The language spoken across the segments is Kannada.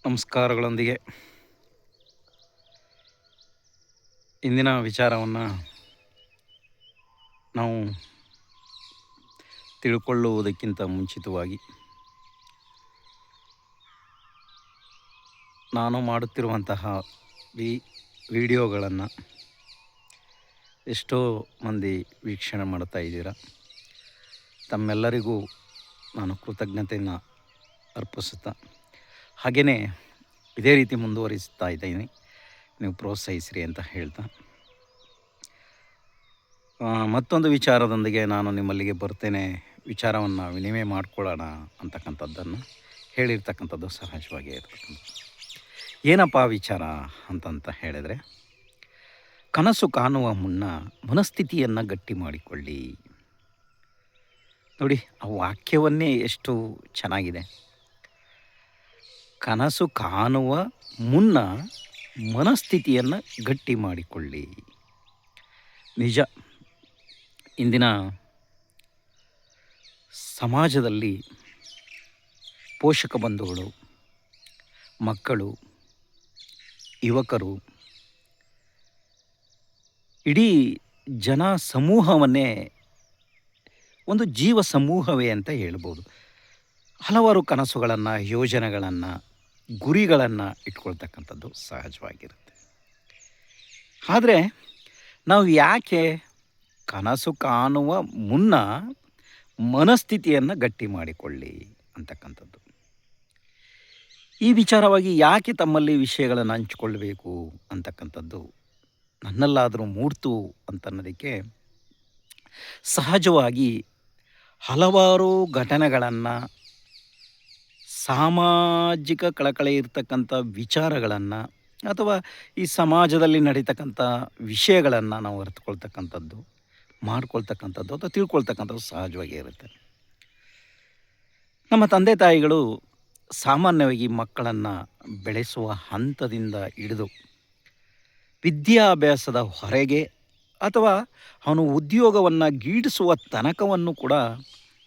ನಮಸ್ಕಾರಗಳೊಂದಿಗೆ ಇಂದಿನ ವಿಚಾರವನ್ನು ನಾವು ತಿಳ್ಕೊಳ್ಳುವುದಕ್ಕಿಂತ ಮುಂಚಿತವಾಗಿ ನಾನು ಮಾಡುತ್ತಿರುವಂತಹ ವಿಡಿಯೋಗಳನ್ನು ಎಷ್ಟೋ ಮಂದಿ ವೀಕ್ಷಣೆ ಮಾಡ್ತಾ ಇದ್ದೀರ. ತಮ್ಮೆಲ್ಲರಿಗೂ ನಾನು ಕೃತಜ್ಞತೆಯನ್ನು ಅರ್ಪಿಸುತ್ತಾ ಹಾಗೆಯೇ ಇದೇ ರೀತಿ ಮುಂದುವರಿಸ್ತಾ ಇದ್ದೀನಿ, ನೀವು ಪ್ರೋತ್ಸಾಹಿಸಿರಿ ಅಂತ ಹೇಳ್ತಾ ಮತ್ತೊಂದು ವಿಚಾರದೊಂದಿಗೆ ನಾನು ನಿಮ್ಮಲ್ಲಿಗೆ ಬರ್ತೇನೆ. ವಿಚಾರವನ್ನು ವಿನಿಮಯ ಮಾಡಿಕೊಳ್ಳೋಣ ಅಂತಕ್ಕಂಥದ್ದನ್ನು ಹೇಳಿರ್ತಕ್ಕಂಥದ್ದು ಸಹಜವಾಗಿ ಇರ್ತಕ್ಕಂಥದ್ದು. ಏನಪ್ಪ ವಿಚಾರ ಅಂತಂತ ಹೇಳಿದರೆ, ಕನಸು ಕಾಣುವ ಮುನ್ನ ಮನಸ್ಥಿತಿಯನ್ನು ಗಟ್ಟಿ ಮಾಡಿಕೊಳ್ಳಿ. ನೋಡಿ, ಆ ವಾಕ್ಯವನ್ನೇ ಎಷ್ಟು ಚೆನ್ನಾಗಿದೆ. ಕನಸು ಕಾಣುವ ಮುನ್ನ ಮನಸ್ಥಿತಿಯನ್ನು ಗಟ್ಟಿ ಮಾಡಿಕೊಳ್ಳಿ. ನಿಜ, ಇಂದಿನ ಸಮಾಜದಲ್ಲಿ ಪೋಷಕ ಬಂಧುಗಳು, ಮಕ್ಕಳು, ಯುವಕರು, ಇಡೀ ಜನ ಸಮೂಹವನ್ನೇ ಒಂದು ಜೀವ ಸಮೂಹವೇ ಅಂತ ಹೇಳ್ಬೋದು. ಹಲವಾರು ಕನಸುಗಳನ್ನು, ಯೋಜನೆಗಳನ್ನು, ಗುರಿಗಳನ್ನು ಇಟ್ಕೊಳ್ತಕ್ಕಂಥದ್ದು ಸಹಜವಾಗಿರುತ್ತೆ. ಆದರೆ ನಾವು ಯಾಕೆ ಕನಸು ಕಾಣುವ ಮುನ್ನ ಮನಸ್ಥಿತಿಯನ್ನು ಗಟ್ಟಿ ಮಾಡಿಕೊಳ್ಳಿ ಅಂತಕ್ಕಂಥದ್ದು, ಈ ವಿಚಾರವಾಗಿ ಯಾಕೆ ತಮ್ಮಲ್ಲಿ ವಿಷಯಗಳನ್ನು ಹಂಚಿಕೊಳ್ಳಬೇಕು ಅಂತಕ್ಕಂಥದ್ದು ನನ್ನಲ್ಲಾದರೂ ಮೂಡ್ತು ಅಂತನ್ನೋದಕ್ಕೆ ಸಹಜವಾಗಿ ಹಲವಾರು ಘಟನೆಗಳನ್ನು, ಸಾಮಾಜಿಕ ಕಳಕಳಿ ಇರತಕ್ಕಂಥ ವಿಚಾರಗಳನ್ನು ಅಥವಾ ಈ ಸಮಾಜದಲ್ಲಿ ನಡೀತಕ್ಕಂಥ ವಿಷಯಗಳನ್ನು ನಾವು ಅರಿತುಕೊಳ್ತಕ್ಕಂಥದ್ದು, ಮಾಡ್ಕೊಳ್ತಕ್ಕಂಥದ್ದು ಅಥವಾ ತಿಳ್ಕೊಳ್ತಕ್ಕಂಥದ್ದು ಸಹಜವಾಗಿ ಇರುತ್ತೆ. ನಮ್ಮ ತಂದೆ ತಾಯಿಗಳು ಸಾಮಾನ್ಯವಾಗಿ ಮಕ್ಕಳನ್ನು ಬೆಳೆಸುವ ಹಂತದಿಂದ ಹಿಡಿದು ವಿದ್ಯಾಭ್ಯಾಸದ ಹೊರಗೆ ಅಥವಾ ಅವನು ಉದ್ಯೋಗವನ್ನು ಗೀಡಿಸುವ ತನಕವನ್ನು ಕೂಡ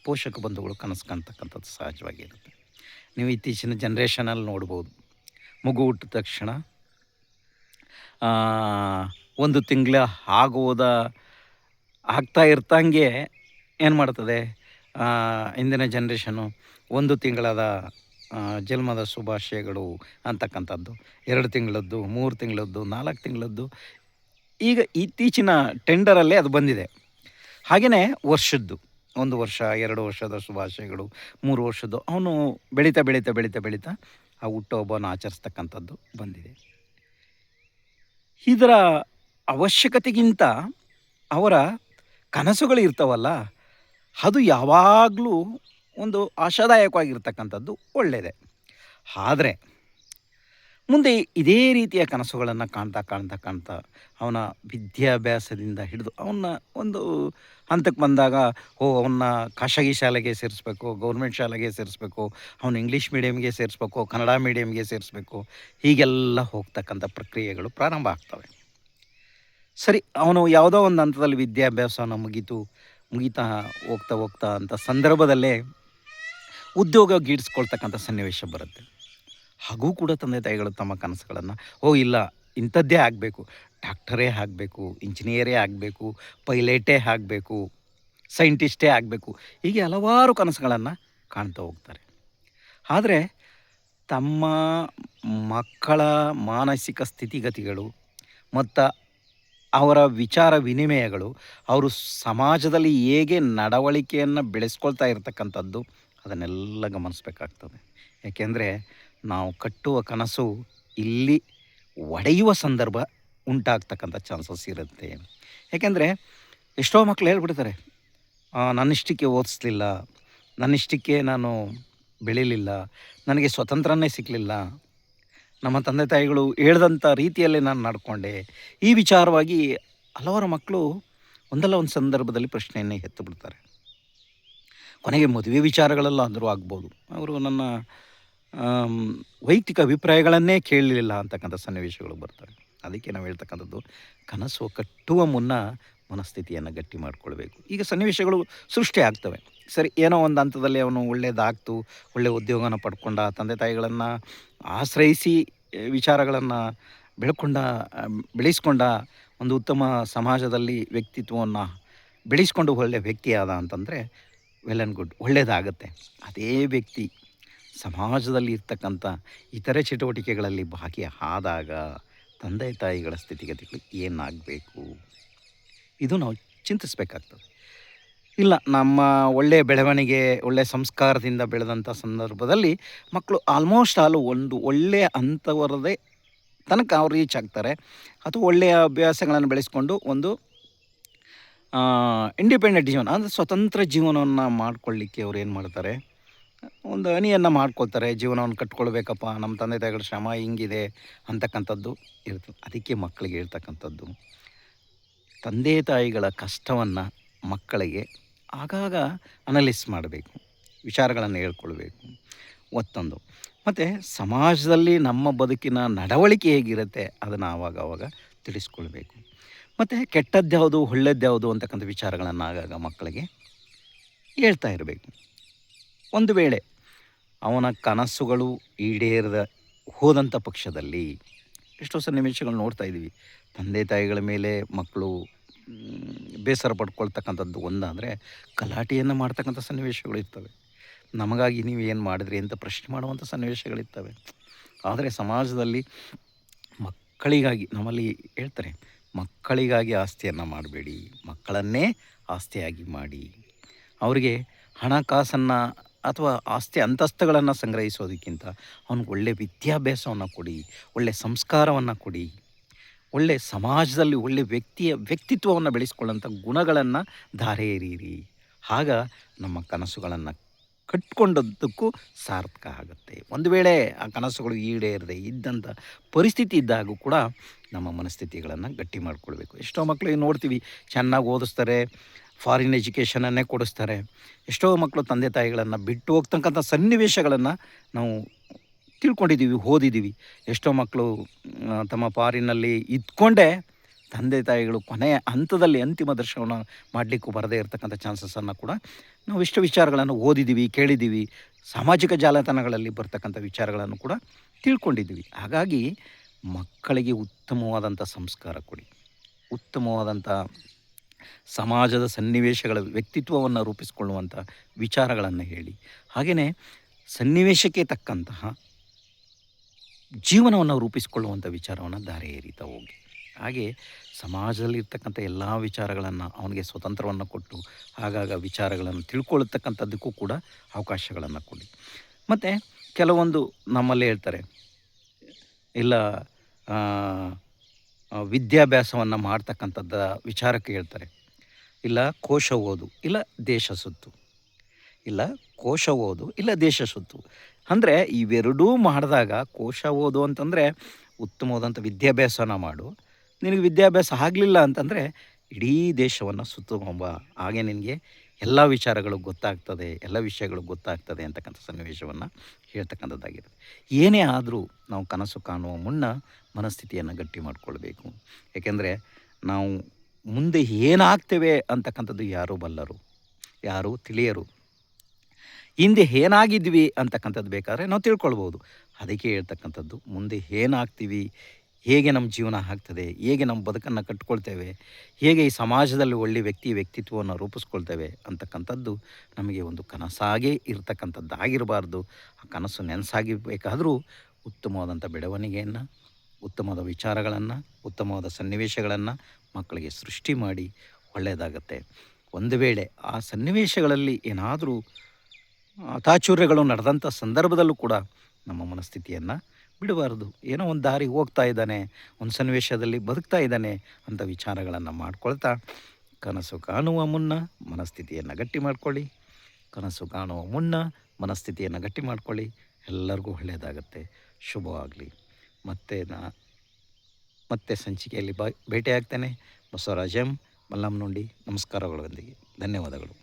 ಪೋಷಕ ಬಂಧುಗಳು ಕನಸು ಕಾಣ್ತಕ್ಕಂಥದ್ದು ಸಹಜವಾಗಿರುತ್ತೆ. ನೀವು ಇತ್ತೀಚಿನ ಜನ್ರೇಷನಲ್ಲಿ ನೋಡ್ಬೋದು, ಮಗು ಹುಟ್ಟಿದ ತಕ್ಷಣ 1 ತಿಂಗಳ ಆಗ್ತಾ ಇರ್ತಂಗೆ ಏನು ಮಾಡ್ತದೆ, ಇಂದಿನ ಜನ್ರೇಷನು 1 ತಿಂಗಳದ ಜನ್ಮದ ಶುಭಾಶಯಗಳು ಅಂತಕ್ಕಂಥದ್ದು, 2 ತಿಂಗಳದ್ದು, 3 ತಿಂಗಳದ್ದು, 4 ತಿಂಗಳದ್ದು, ಈಗ ಇತ್ತೀಚಿನ ಟೆಂಡರಲ್ಲೇ ಅದು ಬಂದಿದೆ. ಹಾಗೆಯೇ ವರ್ಷದ್ದು 1 ವರ್ಷ, 2 ವರ್ಷದ ಶುಭಾಶಯಗಳು, 3 ವರ್ಷದ್ದು, ಅವನು ಬೆಳೀತಾ ಬೆಳೀತಾ ಬೆಳೀತಾ ಬೆಳೀತಾ ಆ ಹುಟ್ಟುಹಬ್ಬವನ್ನು ಆಚರಿಸ್ತಕ್ಕಂಥದ್ದು ಬಂದಿದೆ. ಇದರ ಅವಶ್ಯಕತೆಗಿಂತ ಅವರ ಕನಸುಗಳು ಇರ್ತಾವಲ್ಲ, ಅದು ಯಾವಾಗಲೂ ಒಂದು ಆಶಾದಾಯಕವಾಗಿರ್ತಕ್ಕಂಥದ್ದು ಒಳ್ಳೆಯದೇ. ಆದರೆ ಮುಂದೆ ಇದೇ ರೀತಿಯ ಕನಸುಗಳನ್ನು ಕಾಣ್ತಾ ಕಾಣ್ತಾ ಕಾಣ್ತಾ ಅವನ ವಿದ್ಯಾಭ್ಯಾಸದಿಂದ ಹಿಡಿದು ಅವನ್ನ ಒಂದು ಹಂತಕ್ಕೆ ಬಂದಾಗ, ಅವನ್ನ ಖಾಸಗಿ ಶಾಲೆಗೆ ಸೇರಿಸ್ಬೇಕು, ಗೌರ್ಮೆಂಟ್ ಶಾಲೆಗೆ ಸೇರಿಸ್ಬೇಕು, ಅವನು ಇಂಗ್ಲೀಷ್ ಮೀಡಿಯಮ್ಗೆ ಸೇರಿಸ್ಬೇಕು, ಕನ್ನಡ ಮೀಡಿಯಮ್ಗೆ ಸೇರಿಸ್ಬೇಕು, ಹೀಗೆಲ್ಲ ಹೋಗ್ತಕ್ಕಂಥ ಪ್ರಕ್ರಿಯೆಗಳು ಪ್ರಾರಂಭ ಆಗ್ತವೆ. ಸರಿ, ಅವನು ಯಾವುದೋ ಒಂದು ಹಂತದಲ್ಲಿ ವಿದ್ಯಾಭ್ಯಾಸವನ್ನು ಮುಗಿತಾ ಹೋಗ್ತಾ ಹೋಗ್ತಾ ಅಂತ ಸಂದರ್ಭದಲ್ಲೇ ಉದ್ಯೋಗ ಗೀಡಿಸ್ಕೊಳ್ತಕ್ಕಂಥ ಸನ್ನಿವೇಶ ಬರುತ್ತೆ. ಹಾಗೂ ಕೂಡ ತಂದೆ ತಾಯಿಗಳು ತಮ್ಮ ಕನಸುಗಳನ್ನು, ಇಲ್ಲ ಇಂಥದ್ದೇ ಆಗಬೇಕು, ಡಾಕ್ಟರೇ ಆಗಬೇಕು, ಇಂಜಿನಿಯರೇ ಆಗಬೇಕು, ಪೈಲಟೇ ಆಗಬೇಕು, ಸೈಂಟಿಸ್ಟೇ ಆಗಬೇಕು, ಹೀಗೆ ಹಲವಾರು ಕನಸುಗಳನ್ನು ಕಾಣ್ತಾ ಹೋಗ್ತಾರೆ. ಆದರೆ ತಮ್ಮ ಮಕ್ಕಳ ಮಾನಸಿಕ ಸ್ಥಿತಿಗತಿಗಳು ಮತ್ತು ಅವರ ವಿಚಾರ ವಿನಿಮಯಗಳು, ಅವರು ಸಮಾಜದಲ್ಲಿ ಹೇಗೆ ನಡವಳಿಕೆಯನ್ನು ಬೆಳೆಸ್ಕೊಳ್ತಾ ಇರತಕ್ಕಂಥದ್ದು, ಅದನ್ನೆಲ್ಲ ಗಮನಿಸಬೇಕಾಗ್ತದೆ. ಯಾಕೆಂದರೆ ನಾವು ಕಟ್ಟುವ ಕನಸು ಇಲ್ಲಿ ಒಡೆಯುವ ಸಂದರ್ಭ ಉಂಟಾಗ್ತಕ್ಕಂಥ ಚಾನ್ಸಸ್ ಇರುತ್ತೆ. ಯಾಕೆಂದರೆ ಎಷ್ಟೋ ಮಕ್ಕಳು ಹೇಳ್ಬಿಡ್ತಾರೆ, ನನ್ನಿಷ್ಟಕ್ಕೆ ಓದಿಸ್ಲಿಲ್ಲ, ನನ್ನಿಷ್ಟಕ್ಕೆ ನಾನು ಬೆಳೀಲಿಲ್ಲ, ನನಗೆ ಸ್ವತಂತ್ರನೇ ಸಿಗಲಿಲ್ಲ, ನಮ್ಮ ತಂದೆ ತಾಯಿಗಳು ಹೇಳ್ದಂಥ ರೀತಿಯಲ್ಲೇ ನಾನು ನಡ್ಕೊಂಡೆ. ಈ ವಿಚಾರವಾಗಿ ಹಲವಾರು ಮಕ್ಕಳು ಒಂದಲ್ಲ ಒಂದು ಸಂದರ್ಭದಲ್ಲಿ ಪ್ರಶ್ನೆಯನ್ನೇ ಎತ್ತು ಬಿಡ್ತಾರೆ. ಕೊನೆಗೆ ಮದುವೆ ವಿಚಾರಗಳೆಲ್ಲ ಅಂದರೂ ಆಗ್ಬೋದು, ಅವರು ನನ್ನ ವೈಯಕ್ತಿಕ ಅಭಿಪ್ರಾಯಗಳನ್ನೇ ಕೇಳಲಿಲ್ಲ ಅಂತಕ್ಕಂಥ ಸನ್ನಿವೇಶಗಳು ಬರ್ತವೆ. ಅದಕ್ಕೆ ನಾವು ಹೇಳ್ತಕ್ಕಂಥದ್ದು, ಕನಸು ಕಟ್ಟುವ ಮುನ್ನ ಮನಸ್ಥಿತಿಯನ್ನು ಗಟ್ಟಿ ಮಾಡಿಕೊಳ್ಬೇಕು. ಈಗ ಸನ್ನಿವೇಶಗಳು ಸೃಷ್ಟಿ ಆಗ್ತವೆ. ಸರಿ ಏನೋ ಒಂದು ಹಂತದಲ್ಲಿ ಅವನು ಒಳ್ಳೆಯದಾಗ್ತು, ಒಳ್ಳೆಯ ಉದ್ಯೋಗನ ಪಡ್ಕೊಂಡ, ತಂದೆ ತಾಯಿಗಳನ್ನು ಆಶ್ರಯಿಸಿ ವಿಚಾರಗಳನ್ನು ಬೆಳ್ಕೊಂಡ, ಬೆಳೆಸ್ಕೊಂಡ, ಒಂದು ಉತ್ತಮ ಸಮಾಜದಲ್ಲಿ ವ್ಯಕ್ತಿತ್ವವನ್ನು ಬೆಳೆಸ್ಕೊಂಡು ಒಳ್ಳೆಯ ವ್ಯಕ್ತಿ ಆದ ಅಂತಂದರೆ ವೆಲ್ ಆ್ಯಂಡ್ ಗುಡ್, ಒಳ್ಳೆಯದಾಗತ್ತೆ. ಅದೇ ವ್ಯಕ್ತಿ ಸಮಾಜದಲ್ಲಿ ಇರ್ತಕ್ಕಂಥ ಇತರೆ ಚಟುವಟಿಕೆಗಳಲ್ಲಿ ಭಾಗಿ ಆದಾಗ ತಂದೆ ತಾಯಿಗಳ ಸ್ಥಿತಿಗತಿಗಳು ಏನಾಗಬೇಕು, ಇದು ನಾವು ಚಿಂತಿಸಬೇಕಾಗ್ತದೆ. ಇಲ್ಲ, ನಮ್ಮ ಒಳ್ಳೆಯ ಬೆಳವಣಿಗೆ, ಒಳ್ಳೆಯ ಸಂಸ್ಕಾರದಿಂದ ಬೆಳೆದಂಥ ಸಂದರ್ಭದಲ್ಲಿ ಮಕ್ಕಳು ಆಲ್ಮೋಸ್ಟ್ ಆಲ್ ಒಂದು ಒಳ್ಳೆಯ ಹಂತವರದೇ ತನಕ ಅವ್ರು ರೀಚ್ ಆಗ್ತಾರೆ. ಅಥವಾ ಒಳ್ಳೆಯ ಅಭ್ಯಾಸಗಳನ್ನು ಬೆಳೆಸ್ಕೊಂಡು ಒಂದು ಇಂಡಿಪೆಂಡೆಂಟ್ ಜೀವನ ಅಂದರೆ ಸ್ವತಂತ್ರ ಜೀವನವನ್ನು ಮಾಡ್ಕೊಳ್ಳಿಕ್ಕೆ ಅವ್ರು ಏನು ಮಾಡ್ತಾರೆ, ಒಂದು ಹನಿಯನ್ನು ಮಾಡ್ಕೊಳ್ತಾರೆ. ಜೀವನವನ್ನು ಕಟ್ಕೊಳ್ಬೇಕಪ್ಪ, ನಮ್ಮ ತಂದೆ ತಾಯಿಗಳ ಶ್ರಮ ಹಿಂಗಿದೆ ಅಂತಕ್ಕಂಥದ್ದು ಇರ್ತದೆ. ಅದಕ್ಕೆ ಮಕ್ಕಳಿಗೆ ಹೇಳ್ತಕ್ಕಂಥದ್ದು, ತಂದೆ ತಾಯಿಗಳ ಕಷ್ಟವನ್ನು ಮಕ್ಕಳಿಗೆ ಆಗಾಗ ಅನಲೈಸ್ ಮಾಡಬೇಕು, ವಿಚಾರಗಳನ್ನು ಹೇಳ್ಕೊಳ್ಬೇಕು ಒತ್ತೊಂದು. ಮತ್ತು ಸಮಾಜದಲ್ಲಿ ನಮ್ಮ ಬದುಕಿನ ನಡವಳಿಕೆ ಹೇಗಿರುತ್ತೆ ಅದನ್ನು ಆವಾಗ ತಿಳಿಸ್ಕೊಳ್ಬೇಕು. ಮತ್ತು ಕೆಟ್ಟದ್ದ್ಯಾವುದು ಒಳ್ಳೆಯದ್ಯಾವುದು ಅಂತಕ್ಕಂಥ ವಿಚಾರಗಳನ್ನು ಆಗಾಗ ಮಕ್ಕಳಿಗೆ ಹೇಳ್ತಾ ಇರಬೇಕು. ಒಂದು ವೇಳೆ ಅವನ ಕನಸುಗಳು ಈಡೇರದ ಹೋದಂಥ ಪಕ್ಷದಲ್ಲಿ ಎಷ್ಟೋ ಸನ್ನಿವೇಶಗಳು ನೋಡ್ತಾ ಇದ್ದೀವಿ. ತಂದೆ ತಾಯಿಗಳ ಮೇಲೆ ಮಕ್ಕಳು ಬೇಸರ ಪಡ್ಕೊಳ್ತಕ್ಕಂಥದ್ದು ಒಂದಾದರೆ, ಗಲಾಟೆಯನ್ನು ಮಾಡ್ತಕ್ಕಂಥ ಸನ್ನಿವೇಶಗಳು ಇರ್ತವೆ. ನಮಗಾಗಿ ನೀವು ಏನು ಮಾಡಿದ್ರಿ ಅಂತ ಪ್ರಶ್ನೆ ಮಾಡುವಂಥ ಸನ್ನಿವೇಶಗಳಿರ್ತವೆ. ಆದರೆ ಸಮಾಜದಲ್ಲಿ ಮಕ್ಕಳಿಗಾಗಿ ನಮ್ಮಲ್ಲಿ ಹೇಳ್ತಾರೆ, ಮಕ್ಕಳಿಗಾಗಿ ಆಸ್ತಿಯನ್ನು ಮಾಡಬೇಡಿ, ಮಕ್ಕಳನ್ನೇ ಆಸ್ತಿಯಾಗಿ ಮಾಡಿ. ಅವರಿಗೆ ಹಣಕಾಸನ್ನು ಅಥವಾ ಆಸ್ತಿ ಅಂತಸ್ತುಗಳನ್ನು ಸಂಗ್ರಹಿಸೋದಕ್ಕಿಂತ ಅವ್ನಿಗೆ ಒಳ್ಳೆಯ ವಿದ್ಯಾಭ್ಯಾಸವನ್ನು ಕೊಡಿ, ಒಳ್ಳೆಯ ಸಂಸ್ಕಾರವನ್ನು ಕೊಡಿ, ಒಳ್ಳೆಯ ಸಮಾಜದಲ್ಲಿ ಒಳ್ಳೆಯ ವ್ಯಕ್ತಿತ್ವವನ್ನು ಬೆಳೆಸ್ಕೊಳ್ಳೋಂಥ ಗುಣಗಳನ್ನು ಧಾರೆ ಎರೀರಿ. ಆಗ ನಮ್ಮ ಕನಸುಗಳನ್ನು ಕಟ್ಕೊಂಡದ್ದಕ್ಕೂ ಸಾರ್ಥಕ ಆಗುತ್ತೆ. ಒಂದು ವೇಳೆ ಆ ಕನಸುಗಳು ಈಡೇರದೆ ಇದ್ದಂಥ ಪರಿಸ್ಥಿತಿ ಇದ್ದಾಗೂ ಕೂಡ ನಮ್ಮ ಮನಸ್ಥಿತಿಗಳನ್ನು ಗಟ್ಟಿ ಮಾಡಿಕೊಳ್ಬೇಕು. ಎಷ್ಟೋ ಮಕ್ಕಳಿಗೆ ನೋಡ್ತೀವಿ, ಚೆನ್ನಾಗಿ ಓದಿಸ್ತಾರೆ, ಫಾರಿನ್ ಎಜುಕೇಷನನ್ನೇ ಕೊಡಿಸ್ತಾರೆ. ಎಷ್ಟೋ ಮಕ್ಕಳು ತಂದೆ ತಾಯಿಗಳನ್ನು ಬಿಟ್ಟು ಹೋಗ್ತಕ್ಕಂಥ ಸನ್ನಿವೇಶಗಳನ್ನು ನಾವು ತಿಳ್ಕೊಂಡಿದ್ದೀವಿ, ಓದಿದ್ದೀವಿ. ಎಷ್ಟೋ ಮಕ್ಕಳು ತಮ್ಮ ಫಾರಿನಲ್ಲಿ ಇದ್ಕೊಂಡೇ ತಂದೆ ತಾಯಿಗಳು ಕೊನೆಯ ಹಂತದಲ್ಲಿ ಅಂತಿಮ ದರ್ಶನವನ್ನು ಮಾಡಲಿಕ್ಕೂ ಬರದೇ ಇರತಕ್ಕಂಥ ಚಾನ್ಸಸನ್ನು ಕೂಡ ನಾವು ಇಷ್ಟು ವಿಚಾರಗಳನ್ನು ಓದಿದ್ದೀವಿ, ಕೇಳಿದ್ದೀವಿ. ಸಾಮಾಜಿಕ ಜಾಲತಾಣಗಳಲ್ಲಿ ಬರ್ತಕ್ಕಂಥ ವಿಚಾರಗಳನ್ನು ಕೂಡ ತಿಳ್ಕೊಂಡಿದ್ದೀವಿ. ಹಾಗಾಗಿ ಮಕ್ಕಳಿಗೆ ಉತ್ತಮವಾದಂಥ ಸಂಸ್ಕಾರ ಕೊಡಿ, ಉತ್ತಮವಾದಂಥ ಸಮಾಜದ ಸನ್ನಿವೇಶಗಳ ವ್ಯಕ್ತಿತ್ವವನ್ನು ರೂಪಿಸಿಕೊಳ್ಳುವಂಥ ವಿಚಾರಗಳನ್ನು ಹೇಳಿ, ಹಾಗೆಯೇ ಸನ್ನಿವೇಶಕ್ಕೆ ತಕ್ಕಂತಹ ಜೀವನವನ್ನು ರೂಪಿಸಿಕೊಳ್ಳುವಂಥ ವಿಚಾರವನ್ನು ದಾರಿ ಎರೀತಾ ಹೋಗಿ. ಹಾಗೆ ಸಮಾಜದಲ್ಲಿರ್ತಕ್ಕಂಥ ಎಲ್ಲ ವಿಚಾರಗಳನ್ನು ಅವನಿಗೆ ಸ್ವತಂತ್ರವನ್ನು ಕೊಟ್ಟು ಆಗಾಗ ವಿಚಾರಗಳನ್ನು ತಿಳ್ಕೊಳ್ಳತಕ್ಕಂಥದ್ದಕ್ಕೂ ಕೂಡ ಅವಕಾಶಗಳನ್ನು ಕೊಡಿ. ಮತ್ತು ಕೆಲವೊಂದು ನಮ್ಮಲ್ಲೇ ಹೇಳ್ತಾರೆ, ಇಲ್ಲ ವಿದ್ಯಾಭ್ಯಾಸವನ್ನು ಮಾಡ್ತಕ್ಕಂಥದ್ದ ವಿಚಾರಕ್ಕೆ ಹೇಳ್ತಾರೆ, ಇಲ್ಲ ಕೋಶ ಓದು, ಇಲ್ಲ ದೇಶ ಸುತ್ತು, ಇಲ್ಲ ಕೋಶ ಓದು, ಇಲ್ಲ ದೇಶ ಸುತ್ತು. ಅಂದರೆ ಇವೆರಡೂ ಮಾಡಿದಾಗ, ಕೋಶ ಓದು ಅಂತಂದರೆ ಉತ್ತಮವಾದಂಥ ವಿದ್ಯಾಭ್ಯಾಸನ ಮಾಡು, ನಿನಗೆ ವಿದ್ಯಾಭ್ಯಾಸ ಆಗಲಿಲ್ಲ ಅಂತಂದರೆ ಇಡೀ ದೇಶವನ್ನು ಸುತ್ತುಕೊಂಬ, ಹಾಗೆ ನಿನಗೆ ಎಲ್ಲ ವಿಚಾರಗಳು ಗೊತ್ತಾಗ್ತದೆ, ಎಲ್ಲ ವಿಷಯಗಳು ಗೊತ್ತಾಗ್ತದೆ ಅಂತಕ್ಕಂಥ ಸನ್ನಿವೇಶವನ್ನು ಹೇಳ್ತಕ್ಕಂಥದ್ದಾಗಿದೆ. ಏನೇ ಆದರೂ ನಾವು ಕನಸು ಕಾಣುವ ಮುನ್ನ ಮನಸ್ಥಿತಿಯನ್ನು ಗಟ್ಟಿ ಮಾಡಿಕೊಳ್ಬೇಕು. ಏಕೆಂದರೆ ನಾವು ಮುಂದೆ ಏನಾಗ್ತೇವೆ ಅಂತಕ್ಕಂಥದ್ದು ಯಾರೂ ಬಲ್ಲರು, ಯಾರೂ ತಿಳಿಯರು. ಹಿಂದೆ ಏನಾಗಿದ್ವಿ ಅಂತಕ್ಕಂಥದ್ದು ಬೇಕಾದರೆ ನಾವು ತಿಳ್ಕೊಳ್ಬೋದು. ಅದಕ್ಕೆ ಹೇಳ್ತಕ್ಕಂಥದ್ದು, ಮುಂದೆ ಏನಾಗ್ತೀವಿ, ಹೇಗೆ ನಮ್ಮ ಜೀವನ ಆಗ್ತದೆ, ಹೇಗೆ ನಮ್ಮ ಬದುಕನ್ನು ಕಟ್ಕೊಳ್ತೇವೆ, ಹೇಗೆ ಈ ಸಮಾಜದಲ್ಲಿ ಒಳ್ಳೆಯ ವ್ಯಕ್ತಿತ್ವವನ್ನು ರೂಪಿಸ್ಕೊಳ್ತೇವೆ ಅಂತಕ್ಕಂಥದ್ದು ನಮಗೆ ಒಂದು ಕನಸಾಗೇ ಇರತಕ್ಕಂಥದ್ದಾಗಿರಬಾರ್ದು. ಆ ಕನಸು ನೆನಸಾಗಿರಬೇಕಾದ್ರೂ ಉತ್ತಮವಾದಂಥ ಬೆಳವಣಿಗೆಯನ್ನು, ಉತ್ತಮವಾದ ವಿಚಾರಗಳನ್ನು, ಉತ್ತಮವಾದ ಸನ್ನಿವೇಶಗಳನ್ನು ಮಕ್ಕಳಿಗೆ ಸೃಷ್ಟಿ ಮಾಡಿ ಒಳ್ಳೆಯದಾಗತ್ತೆ. ಒಂದು ವೇಳೆ ಆ ಸನ್ನಿವೇಶಗಳಲ್ಲಿ ಏನಾದರೂ ಅತಾಚುರ್ಯಗಳು ನಡೆದಂಥ ಸಂದರ್ಭದಲ್ಲೂ ಕೂಡ ನಮ್ಮ ಮನಸ್ಥಿತಿಯನ್ನು ಬಿಡಬಾರ್ದು. ಏನೋ ಒಂದು ದಾರಿ ಹೋಗ್ತಾ ಇದ್ದಾನೆ, ಒಂದು ಸನ್ನಿವೇಶದಲ್ಲಿ ಬದುಕ್ತಾ ಇದ್ದಾನೆ ಅಂತ ವಿಚಾರಗಳನ್ನು ಮಾಡ್ಕೊಳ್ತಾ, ಕನಸು ಕಾಣುವ ಮುನ್ನ ಮನಸ್ಥಿತಿಯನ್ನು ಗಟ್ಟಿ ಮಾಡ್ಕೊಳ್ಳಿ, ಕನಸು ಕಾಣುವ ಮುನ್ನ ಮನಸ್ಥಿತಿಯನ್ನು ಗಟ್ಟಿ ಮಾಡ್ಕೊಳ್ಳಿ. ಎಲ್ಲರಿಗೂ ಒಳ್ಳೆಯದಾಗತ್ತೆ. ಶುಭವಾಗಲಿ. ಮತ್ತೆ ಸಂಚಿಕೆಯಲ್ಲಿ ಭೇಟಿಯಾಗ್ತೇನೆ. ಬಸವರಾಜ್ ಎಂ ಮಲ್ಲಮ್ಮನಹುಂಡಿ. ನಮಸ್ಕಾರಗಳೊಂದಿಗೆ ಧನ್ಯವಾದಗಳು.